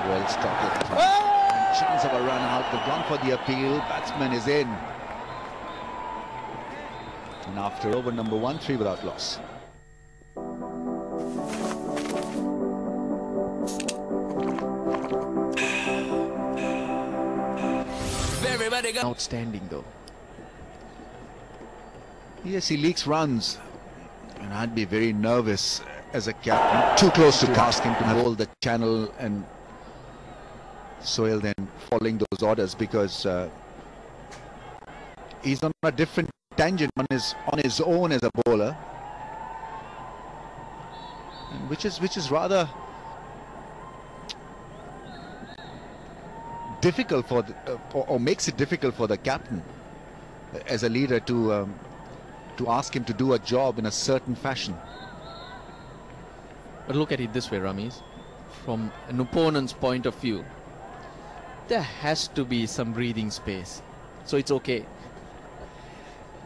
Well stopped. Chance of a run out. They've gone for the appeal. Batsman is in. And after over number 1, 3 without loss. Outstanding though. Yes, he leaks runs. And I'd be very nervous as a captain. Too close to ask him to hold the channel and Sohail then following those orders, because he's on a different tangent, on his own as a bowler, and which is rather difficult for or makes it difficult for the captain as a leader to ask him to do a job in a certain fashion. But look at it this way, Ramesh. From an opponent's point of view, there has to be some breathing space, so it's okay.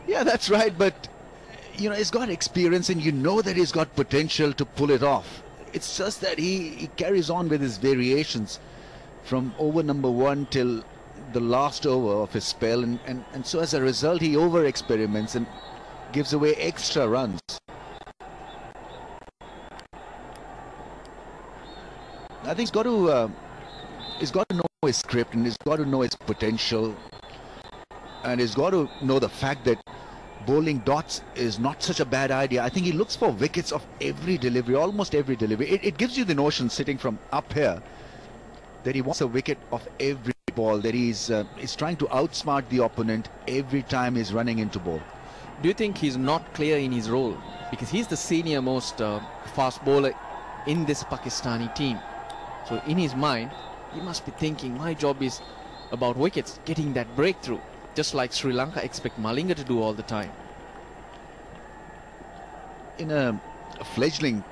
Yeah, that's right, but you know, he's got experience and you know that he's got potential to pull it off. It's just that he carries on with his variations from over number 1 till the last over of his spell, and so as a result he over experiments and gives away extra runs. I think he's got to know his script, and he's got to know his potential, and he's got to know the fact that bowling dots is not such a bad idea. I think he looks for wickets of every delivery, almost every delivery. It gives you the notion, sitting from up here, that he wants a wicket of every ball, that he's trying to outsmart the opponent every time he's running into ball. Do you think he's not clear in his role? Because he's the senior most fast bowler in this Pakistani team. So in his mind, he must be thinking, my job is about wickets, getting that breakthrough, just like Sri Lanka expect Malinga to do all the time. In a fledgling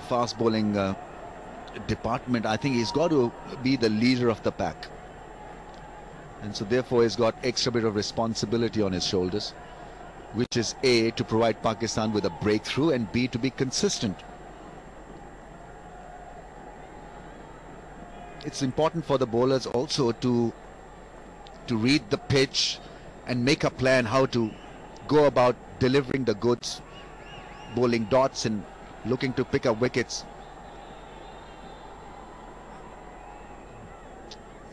fast bowling department, I think he's got to be the leader of the pack, and so therefore he's got extra bit of responsibility on his shoulders, which is A, to provide Pakistan with a breakthrough, and B, to be consistent. It's important for the bowlers also to read the pitch and make a plan how to go about delivering the goods, bowling dots and looking to pick up wickets.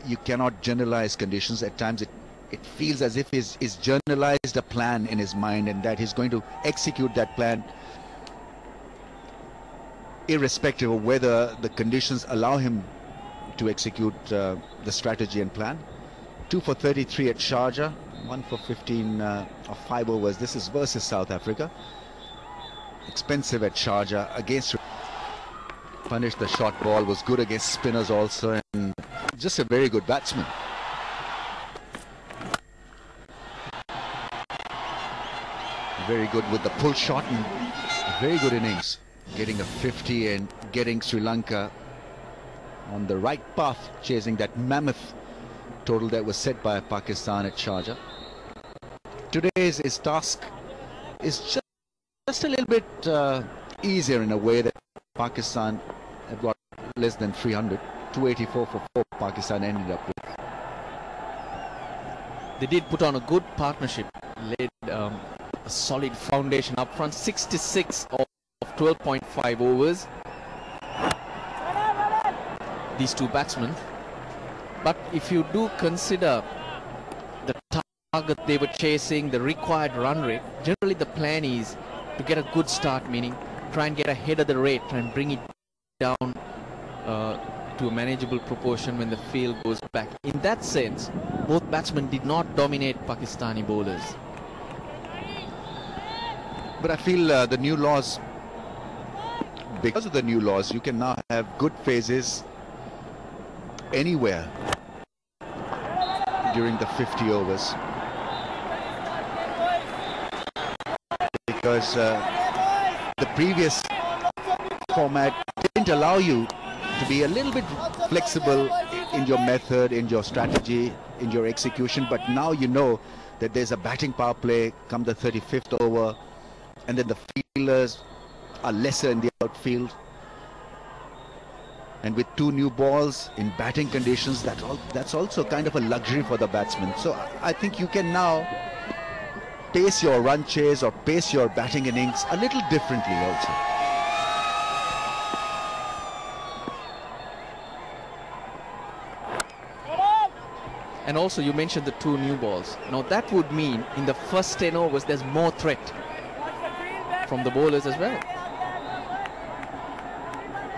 You cannot generalize conditions. At times it feels as if he's generalized a plan in his mind, and that he's going to execute that plan irrespective of whether the conditions allow him to execute the strategy and plan. 2 for 33 at Sharjah, 1 for 15 of 5 overs. This is versus South Africa. Expensive at Sharjah against. Punished the short ball, was good against spinners also, and just a very good batsman. Very good with the pull shot, and very good innings, getting a 50 and getting Sri Lanka on the right path, chasing that mammoth total that was set by Pakistan at Sharjah. Today's task is just a little bit easier in a way, that Pakistan have got less than 300. 284 for 4 Pakistan ended up with. They did put on a good partnership, laid a solid foundation up front. 66 of 12.5 overs, these two batsmen. But if you do consider the target they were chasing, the required run rate, generally the plan is to get a good start, meaning try and get ahead of the rate, try and bring it down to a manageable proportion when the field goes back. In that sense, both batsmen did not dominate Pakistani bowlers. But I feel the new laws, because of the new laws, you can now have good phases anywhere during the 50 overs, because the previous format didn't allow you to be a little bit flexible in your method, in your strategy, in your execution. But now you know that there's a batting power play come the 35th over, and then the fielders are lesser in the outfield, And with 2 new balls in batting conditions, that's also kind of a luxury for the batsman. So I think you can now pace your run chase or pace your batting innings a little differently also. And also you mentioned the 2 new balls. Now that would mean in the first 10 overs there's more threat from the bowlers as well.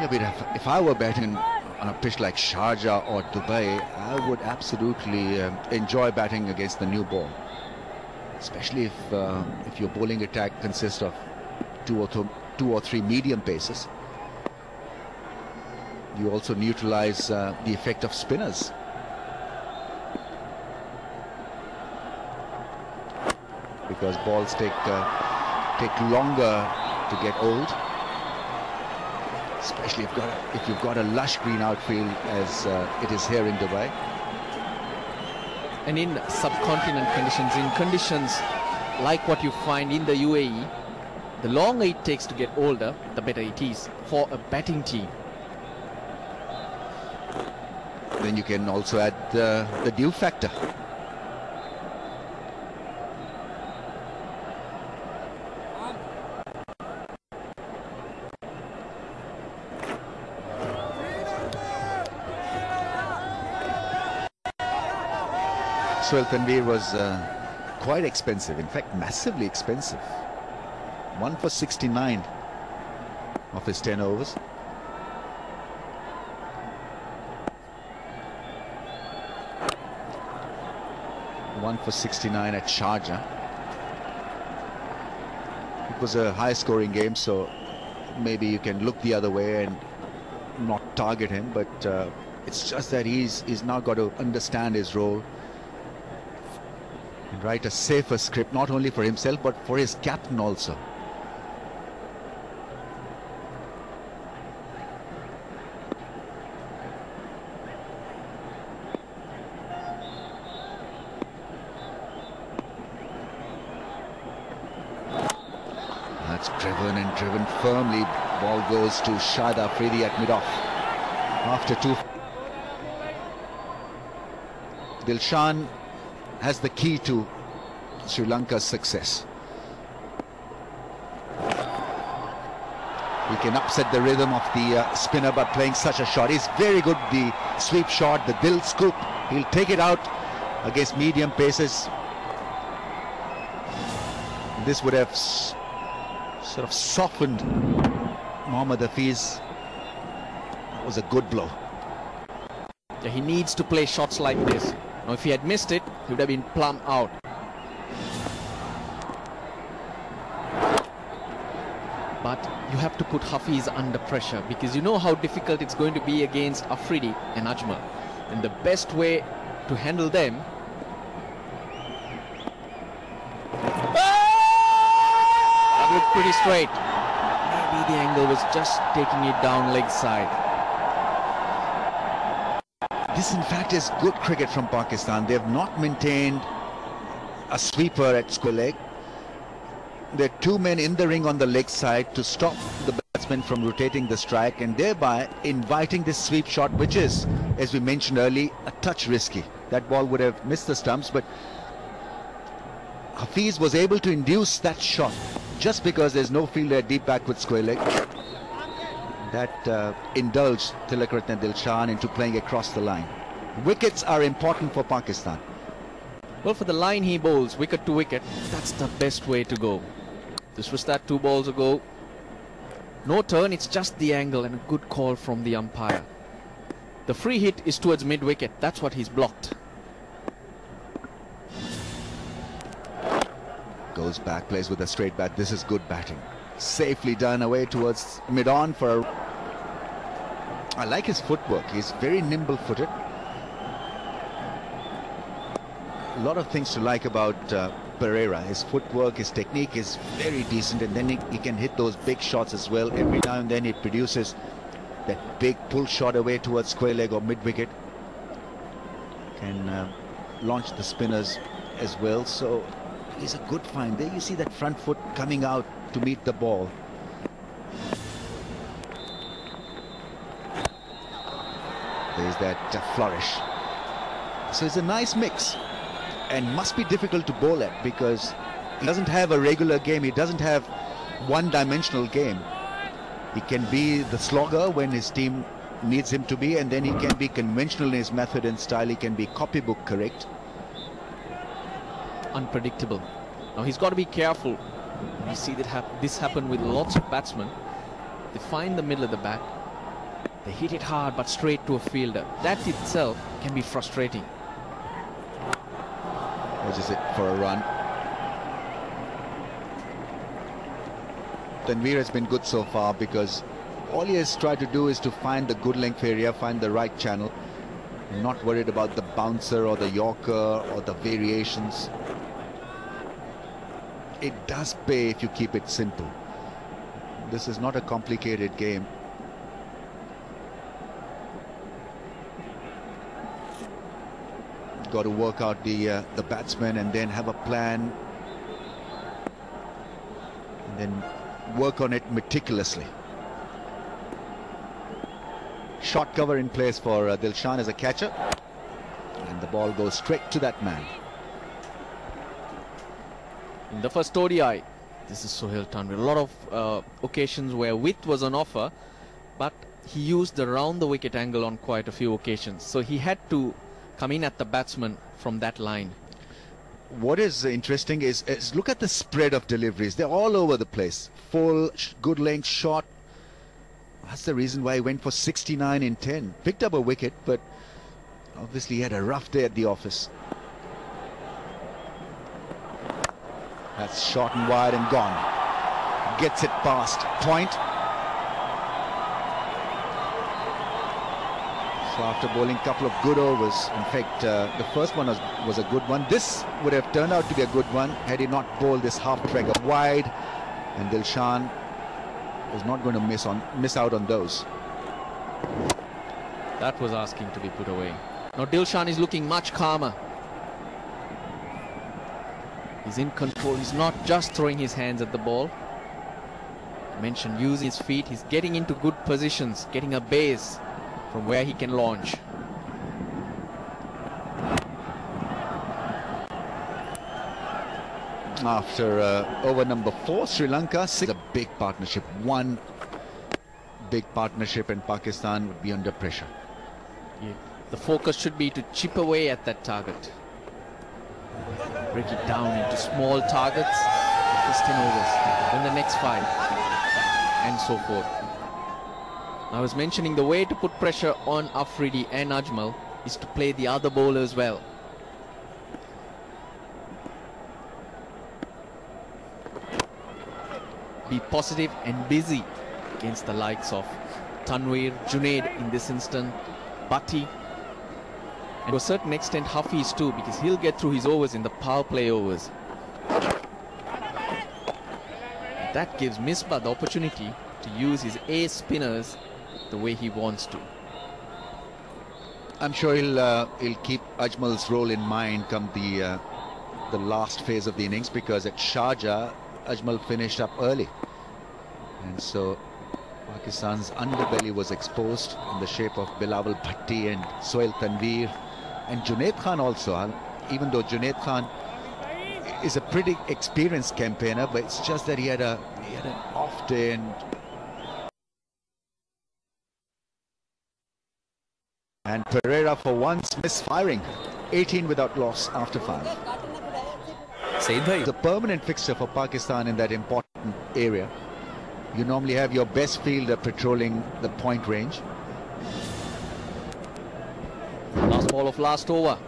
Yeah, but if I were batting on a pitch like Sharjah or Dubai, I would absolutely enjoy batting against the new ball. Especially if your bowling attack consists of 2 or 3 medium paces. You also neutralize the effect of spinners. Because balls take longer to get old, especially if you've got a lush green outfield as it is here in Dubai. And in subcontinent conditions, in conditions like what you find in the UAE, the longer it takes to get older, the better it is for a batting team. Then you can also add the dew factor. Sohail Tanvir was quite expensive, in fact massively expensive. 1 for 69 of his 10 overs. One for 69 at Sharjah. It was a high scoring game, so maybe you can look the other way and not target him, but it's just that he's now got to understand his role and write a safer script, not only for himself but for his captain also. That's driven firmly. Ball goes to Shahid Afridi at mid-off. After 2. Dilshan has the key to Sri Lanka's success. He can upset the rhythm of the spinner by playing such a shot. He's very good, the sweep shot, the Dil scoop. He'll take it out against medium paces. This would have sort of softened Mohammad Hafiz. That was a good blow. Yeah, he needs to play shots like this. Now if he had missed it, he would have been plumb out. But you have to put Hafiz under pressure, because you know how difficult it's going to be against Afridi and Ajmal. And the best way to handle them that looked pretty straight. Maybe the angle was just taking it down leg side. This in fact is good cricket from Pakistan. They have not maintained a sweeper at square leg. There are 2 men in the ring on the leg side to stop the batsman from rotating the strike and thereby inviting this sweep shot, which is, as we mentioned earlier, a touch risky. That ball would have missed the stumps, but Hafiz was able to induce that shot just because there's no fielder deep back with square leg. That indulged Tilakaratne Dilshan into playing across the line. Wickets are important for Pakistan. Well, for the line he bowls, wicket to wicket, that's the best way to go. This was that 2 balls ago. No turn, it's just the angle, and a good call from the umpire. The free hit is towards mid-wicket. That's what he's blocked. Goes back, plays with a straight bat. This is good batting. Safely done away towards mid-on for a... I like his footwork. He's very nimble-footed. A lot of things to like about Pereira. His footwork, his technique is very decent, and then he can hit those big shots as well. Every now and then it produces that big pull shot away towards square leg or mid-wicket. Can launch the spinners as well. So he's a good find. There you see that front foot coming out to meet the ball. There's that flourish. So it's a nice mix, and must be difficult to bowl at because he doesn't have a regular game. He doesn't have one-dimensional game. He can be the slogger when his team needs him to be, and then he can be conventional in his method and style. He can be copybook correct. Unpredictable. Now he's got to be careful. You see that this happen with lots of batsmen. They find the middle of the bat, they hit it hard but straight to a fielder. That itself can be frustrating. Edges it for a run. Tanveer has been good so far because all he has tried to do is to find the good length area, find the right channel, not worried about the bouncer or the yorker or the variations. It does pay if you keep it simple. This is not a complicated game. Got to work out the batsman and then have a plan, and then work on it meticulously. Short cover in place for Dilshan as a catcher, and the ball goes straight to that man. In the first ODI, this is Sohail Tanvir. A lot of occasions where width was on offer, but he used the round the wicket angle on quite a few occasions. So he had to come in at the batsman from that line. What is interesting is look at the spread of deliveries. They're all over the place. Full, good length, short. That's the reason why he went for 69 in 10. Picked up a wicket, but obviously he had a rough day at the office. That's short and wide and gone. Gets it past point. So after bowling a couple of good overs, in fact the first one was a good one. This would have turned out to be a good one had he not bowled this half trigger wide, and Dilshan is not going to miss out on those. That was asking to be put away. Now Dilshan is looking much calmer. He's in control. He's not just throwing his hands at the ball. I mentioned using his feet. He's getting into good positions, getting a base from where he can launch. After over number 4, Sri Lanka, a big partnership. One big partnership and Pakistan would be under pressure. Yeah. The focus should be to chip away at that target. Break it down into small targets, just 10 overs, then the next 5, and so forth. I was mentioning the way to put pressure on Afridi and Ajmal is to play the other bowlers well. Be positive and busy against the likes of Tanveer, Junaid in this instant, Bhatti, and to a certain extent Hafiz too, because he'll get through his overs in the power play overs. That gives Misbah the opportunity to use his ace spinners the way he wants to. I'm sure he'll keep Ajmal's role in mind come the last phase of the innings, because at Sharjah Ajmal finished up early, and so Pakistan's underbelly was exposed in the shape of Bilawal Bhatti and Sohail Tanveer and Junaid Khan also. Even though Junaid Khan is a pretty experienced campaigner, but it's just that he had an off day, and Pereira for once misfiring. 18 without loss after 5. It's a permanent fixture for Pakistan in that important area. You normally have your best fielder patrolling the point range. Last ball of last over.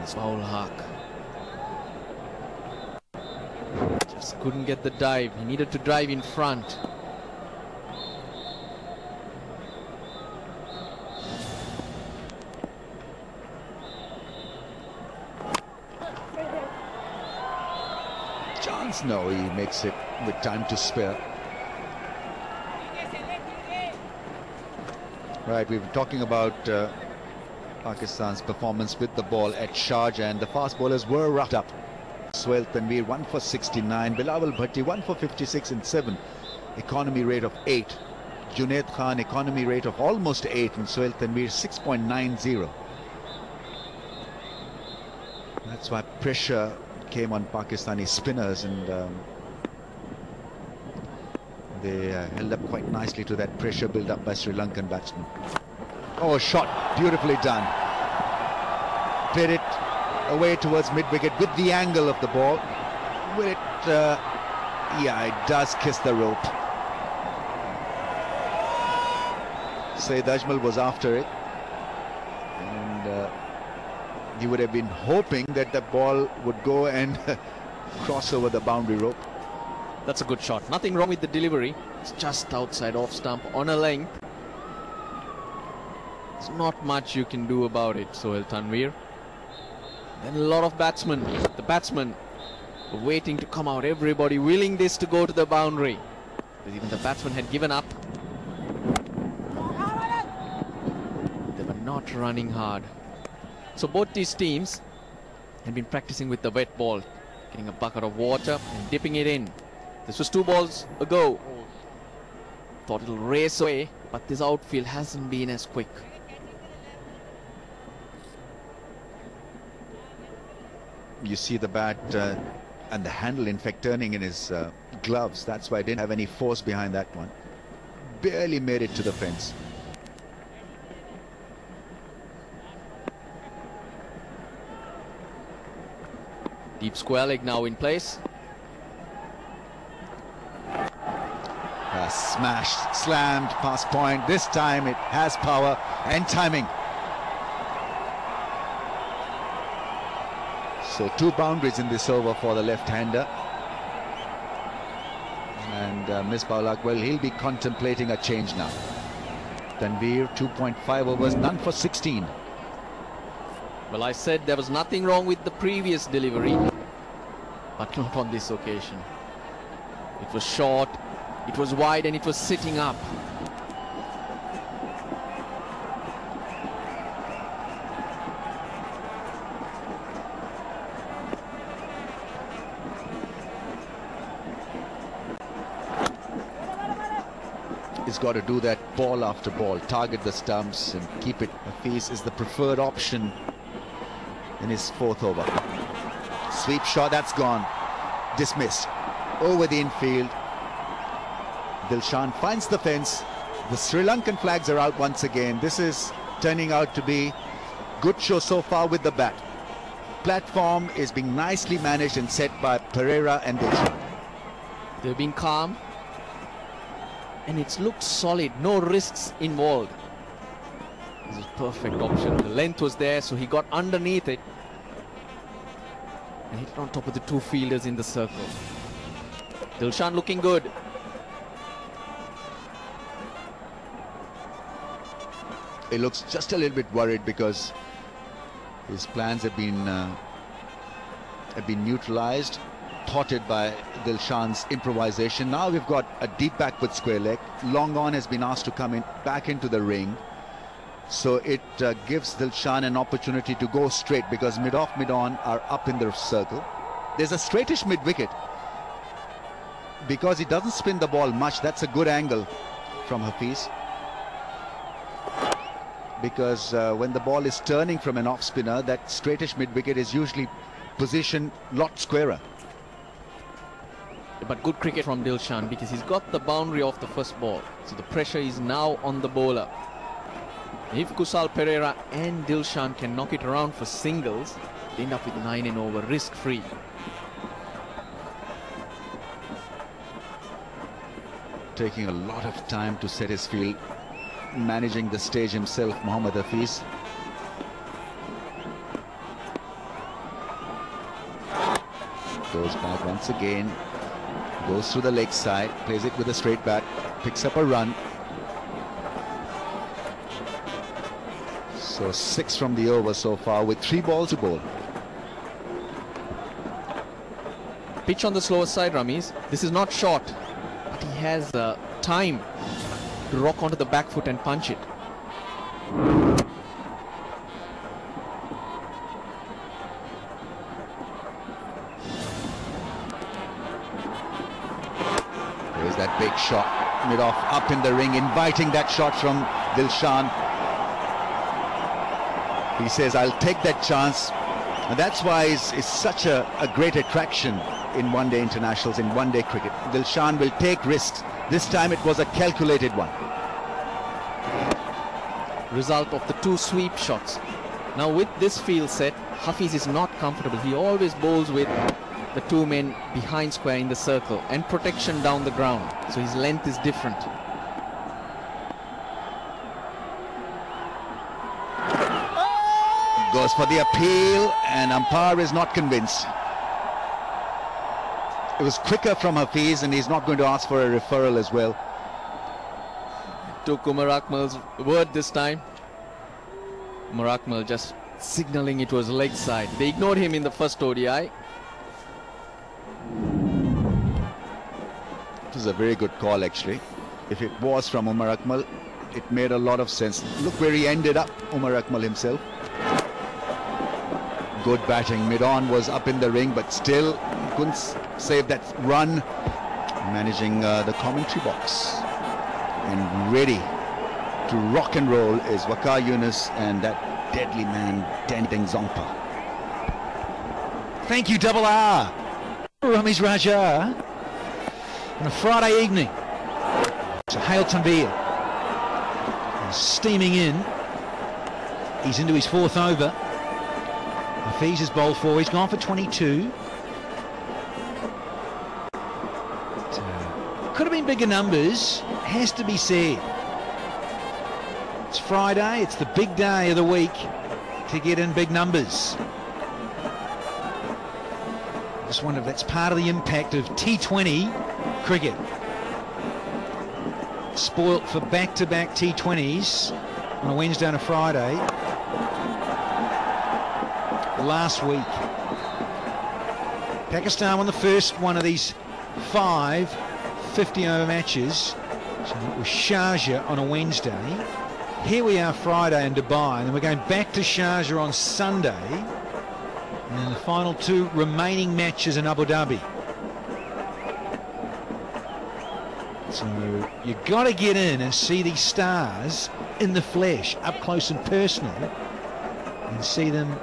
It's foul Haq. Just couldn't get the dive. He needed to drive in front. Chance, no, he makes it with time to spare. Right, we were talking about Pakistan's performance with the ball at Sharjah, and the fast bowlers were roughed up. Sohail Tanveer 1 for 69, Bilawal Bhatti 1 for 56 and 7, economy rate of 8. Junaid Khan economy rate of almost 8 and Sohail Tanveer 6.90. That's why pressure came on Pakistani spinners, and they held up quite nicely to that pressure built up by Sri Lankan batsmen. Oh, shot, beautifully done. Played it away towards mid-wicket with the angle of the ball. Will it, yeah, it does kiss the rope. Saeed Ajmal was after it, and he would have been hoping that the ball would go and cross over the boundary rope. That's a good shot. Nothing wrong with the delivery. It's just outside off stump on a length. There's not much you can do about it, Sohail Tanveer. Then a lot of batsmen. The batsmen were waiting to come out. Everybody willing this to go to the boundary. But even the batsmen had given up. They were not running hard. So both these teams had been practicing with the wet ball, getting a bucket of water and dipping it in. This was 2 balls ago. Thought it'll race away, but this outfield hasn't been as quick. You see the bat and the handle in fact turning in his gloves. That's why I didn't have any force behind that one. Barely made it to the fence. Deep square leg now in place. Smashed, slammed, past point. This time it has power and timing. So 2 boundaries in this over for the left-hander. And Misbah-ul-Haq, well, he'll be contemplating a change now. Tanveer, 2.5 overs, none for 16. Well, I said there was nothing wrong with the previous delivery, but not on this occasion. It was short, it was wide, and it was sitting up. He's got to do that ball after ball, target the stumps and keep it. Hafiz is the preferred option in his 4th over. Sweep shot, that's gone. Dismissed. Over the infield. Dilshan finds the fence. The Sri Lankan flags are out once again. This is turning out to be good show so far with the bat. Platform is being nicely managed and set by Pereira and Dilshan. They've been calm, and it's looked solid, no risks involved. This is a perfect option. The length was there, so he got underneath it and hit it on top of the 2 fielders in the circle. Dilshan looking good. He looks just a little bit worried because his plans have been neutralized, thwarted by Dilshan's improvisation. Now we've got a deep backward square leg. Long on has been asked to come in back into the ring, so it gives Dilshan an opportunity to go straight because mid-off, mid-on are up in the circle. There's a straightish mid-wicket because he doesn't spin the ball much. That's a good angle from Hafiz, because when the ball is turning from an off spinner, that straightish mid-wicket is usually positioned lot squarer. But good cricket from Dilshan because he's got the boundary off the first ball. So the pressure is now on the bowler. If Kusal Pereira and Dilshan can knock it around for singles, they end up with 9 and over, risk-free. Taking a lot of time to set his field, managing the stage himself, Mohammad Hafiz. Goes back once again, goes through the leg side, plays it with a straight bat, picks up a run. So 6 from the over so far with 3 balls to bowl. Pitch on the slower side, Ramiz. This is not short, but he has time to rock onto the back foot and punch it. There's that Big shot, mid-off, up in the ring, inviting that shot from Dilshan. He says, I'll take that chance. And that's why it's such a great attraction in one-day internationals, in one-day cricket. Dilshan will take risks. This time it was a calculated one. Result of the 2 sweep shots. Now with this field set, Hafiz is not comfortable. He always bowls with the 2 men behind square in the circle and protection down the ground. So his length is different. Goes for the appeal, and umpire is not convinced. It was quicker from Hafiz, and he's not going to ask for a referral as well. Took Umar Akmal's word this time. Umar Akmal just signaling it was leg side. They ignored him in the first ODI. It was a very good call, actually. If it was from Umar Akmal, it made a lot of sense. Look where he ended up, Umar Akmal himself. Good batting. Mid-on was up in the ring, but still couldn't save that run. Managing the commentary box. And ready to rock and roll is Waqar Younis and that deadly man, Dending Zongpa. Thank you, Double R. Ramiz Raja on a Friday evening. Suhail Tanvir is steaming in. He's into his 4th over. Hafiz is bowled for. He's gone for 22. Could have been bigger numbers, has to be said. It's Friday, it's the big day of the week to get in big numbers. I just wonder if that's part of the impact of T20 cricket. Spoilt for back-to-back T20s on a Wednesday and a Friday last week. Pakistan won the first one of these 5 50-over matches. So it was Sharjah on a Wednesday. Here we are Friday in Dubai, and then we're going back to Sharjah on Sunday, and then the final 2 remaining matches in Abu Dhabi. So you've got to get in and see these stars in the flesh, up close and personal, and see them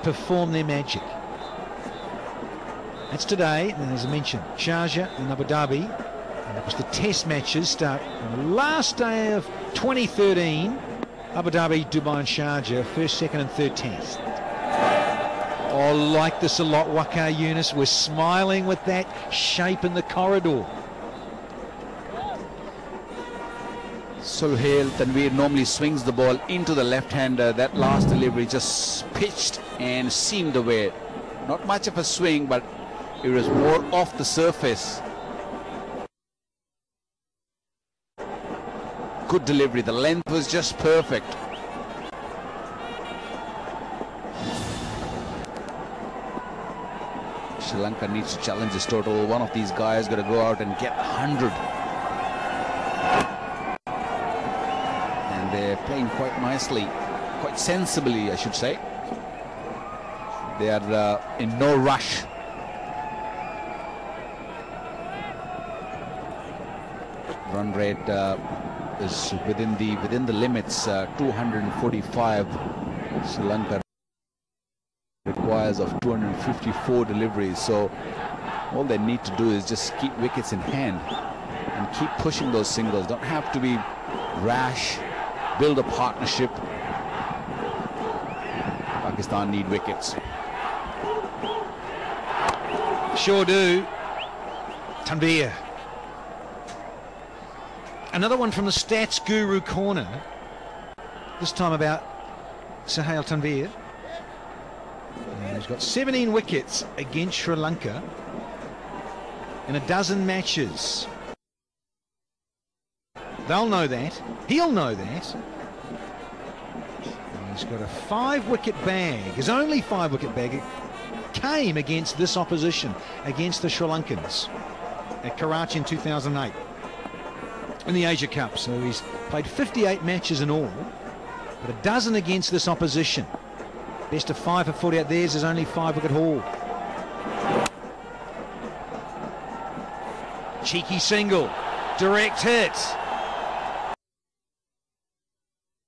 perform their magic. That's today, and as I mentioned, Sharjah and Abu Dhabi. And of course, the test matches start on the last day of 2013. Abu Dhabi, Dubai and Sharjah, 1st, 2nd and 3rd test. Oh, I like this a lot, Waqar Younis. We're smiling with that shape in the corridor. Suhail Tanvir normally swings the ball into the left-hander. That last delivery just pitched and seamed away. Not much of a swing, but it was more off the surface. Good delivery. The length was just perfect. Sri Lanka needs to challenge this total. One of these guys got to go out and get 100. And they're playing quite nicely, quite sensibly, I should say. They are in no rush. Run rate is within the limits. 245. Sri Lanka requires of 254 deliveries. So all they need to do is just keep wickets in hand and keep pushing those singles. Don't have to be rash. Build a partnership. Pakistan need wickets. Sure do. Tanvir. Another one from the Stats Guru corner. This time about Suhail Tanvir. And he's got 17 wickets against Sri Lanka in a dozen matches. They'll know that. He'll know that. And he's got a 5-wicket bag. His only 5-wicket bag came against this opposition, against the Sri Lankans at Karachi in 2008 in the Asia Cup. So he's played 58 matches in all, but a dozen against this opposition. Best of 5 for 40 out. Theirs is only 5-wicket haul. Cheeky single. Direct hit.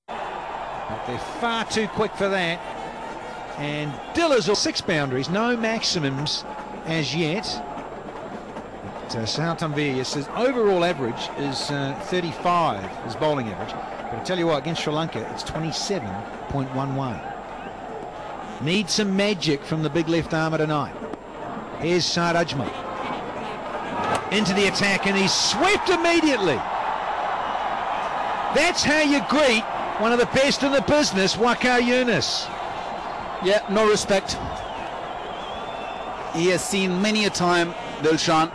But they're far too quick for that. And Dilla's 6 boundaries, no maximums as yet. But Sahatamvia's overall average is 35, his bowling average. But I tell you what, against Sri Lanka, it's 27.11. Need some magic from the big left armour tonight. Here's Saad Ajmal. Into the attack, and he's swept immediately. That's how you greet one of the best in the business, Waqar Younis. Yeah, no respect. He has seen many a time, Dilshan.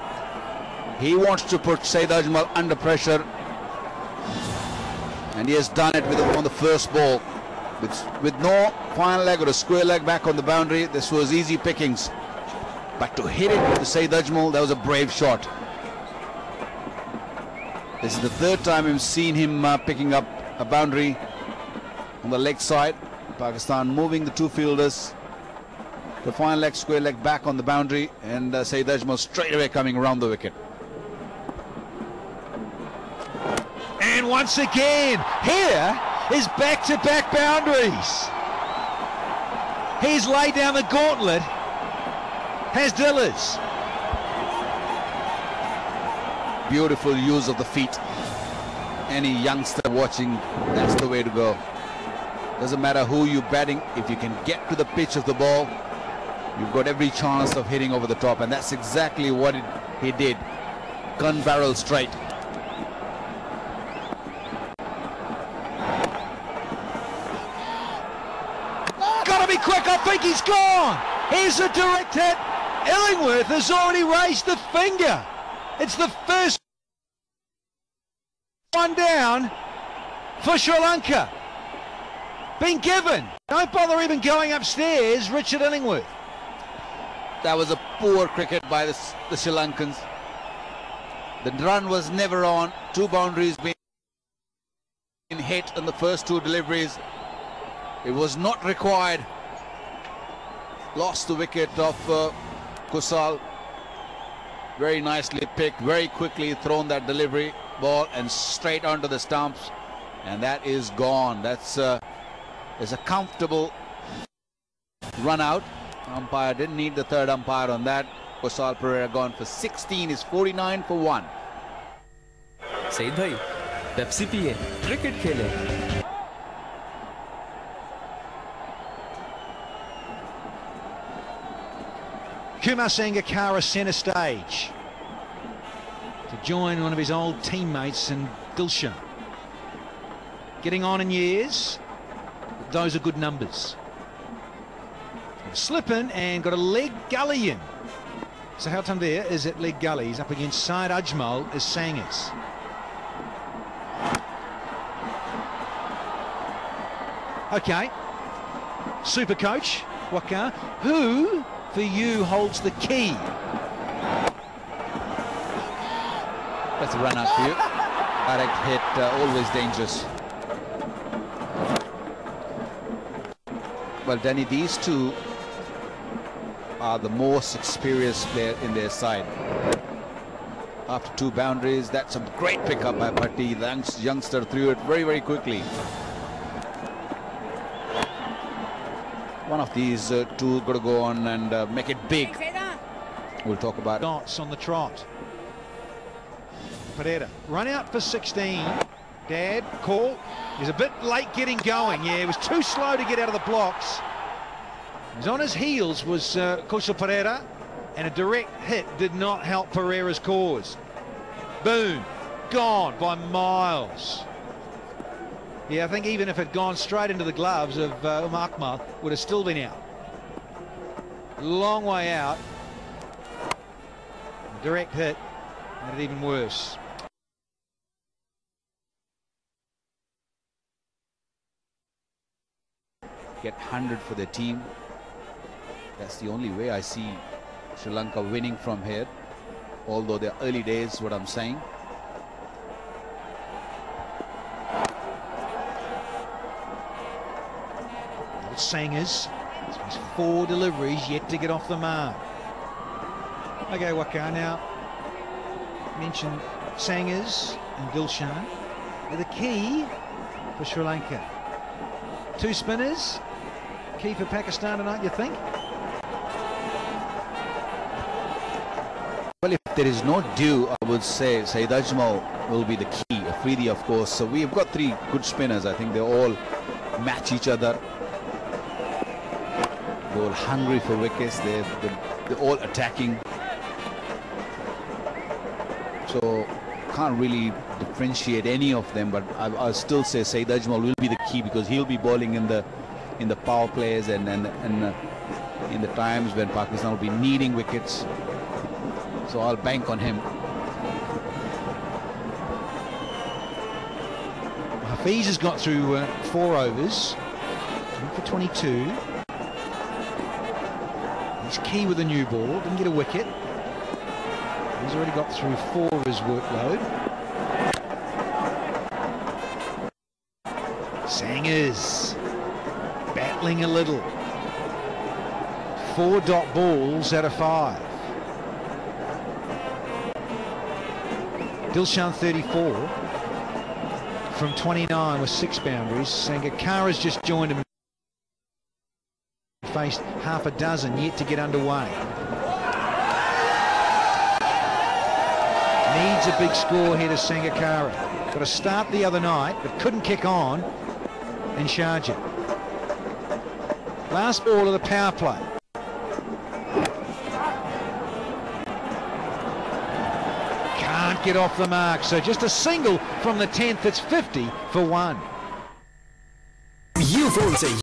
He wants to put Saeed Ajmal under pressure, and he has done it on the first ball. With no final leg or a square leg back on the boundary, this was easy pickings. But to hit it to Saeed Ajmal, that was a brave shot. This is the third time we've seen him picking up a boundary on the leg side. Pakistan moving the 2 fielders. The final leg, square leg back on the boundary, and Saeed Ajmal straight away coming around the wicket. And once again, here is back-to-back boundaries. He's laid down the gauntlet. Has Dillas. Beautiful use of the feet. Any youngster watching, that's the way to go. Doesn't matter who you're batting, if you can get to the pitch of the ball, you've got every chance of hitting over the top, and that's exactly what he did. Gun barrel straight. Gotta be quick, I think he's gone. Here's a direct hit. Illingworth has already raised the finger. It's the first one down for Sri Lanka. Been given. Don't bother even going upstairs, Richard Illingworth. That was a poor cricket by the Sri Lankans. The run was never on. 2 boundaries being hit in the first 2 deliveries. It was not required. Lost the wicket of Kusal. Very nicely picked, very quickly thrown that delivery ball and straight onto the stumps, and that is gone. That's a comfortable run out. Umpire didn't need the third umpire on that. Kusal Perera gone for 16, is 49 for 1. Saeed bhai, Pepsi piye, cricket khele. Kumar Sangakkara centre stage to join one of his old teammates in Dilshan. Getting on in years, but those are good numbers. Slip in and got a leg gully in. So Tanvir is at leg gully. He's up against Saeed Ajmal as Sangers. Okay, super coach Waqar, who for you holds the key? That's a run out for you. Direct hit, always dangerous. Well, Danny, these two are the most experienced player in their side. After 2 boundaries, that's a great pickup by Bhatti. The youngster threw it very, very quickly. One of these 2 got to go on and make it big. We'll talk about dots on the trot. Pereira run out for 16. Dad call. He's a bit late getting going. Yeah, he was too slow to get out of the blocks. He's on his heels was Kushal Pereira, and a direct hit did not help Pereira's cause. Boom, gone by miles. Yeah, I think even if it had gone straight into the gloves of Akmal, would have still been out. Long way out. A direct hit made it even worse. Get 100 for their team. That's the only way I see Sri Lanka winning from here. Although they're early days, what I'm saying. Sangers, he's 4 deliveries yet to get off the mark. Okay, Waqar, now mentioned Sangers and Dilshan are the key for Sri Lanka. Two spinners, key for Pakistan tonight, you think? Well, if there is no dew, I would say Saeed Ajmal will be the key. Afridi, of course. So we've got three good spinners. I think they all match each other. They're all hungry for wickets. They're all attacking. So can't really differentiate any of them, but I'll still say Saeed Ajmal will be the key because he'll be bowling in the power plays and in the times when Pakistan will be needing wickets. So I'll bank on him. Hafiz has got through 4 overs, for 22. He's key with a new ball, didn't get a wicket. He's already got through 4 of his workload. Sangers battling a little. 4 dot balls out of 5. Dilshan 34 from 29 with 6 boundaries. Sangakkara's just joined him. Faced half a dozen yet to get underway. Needs a big score here to Sangakkara. Got a start the other night, but couldn't kick on in Sharjah. Last ball of the power play. Can't get off the mark, so just a single from the 10th. It's 50 for 1. You phone say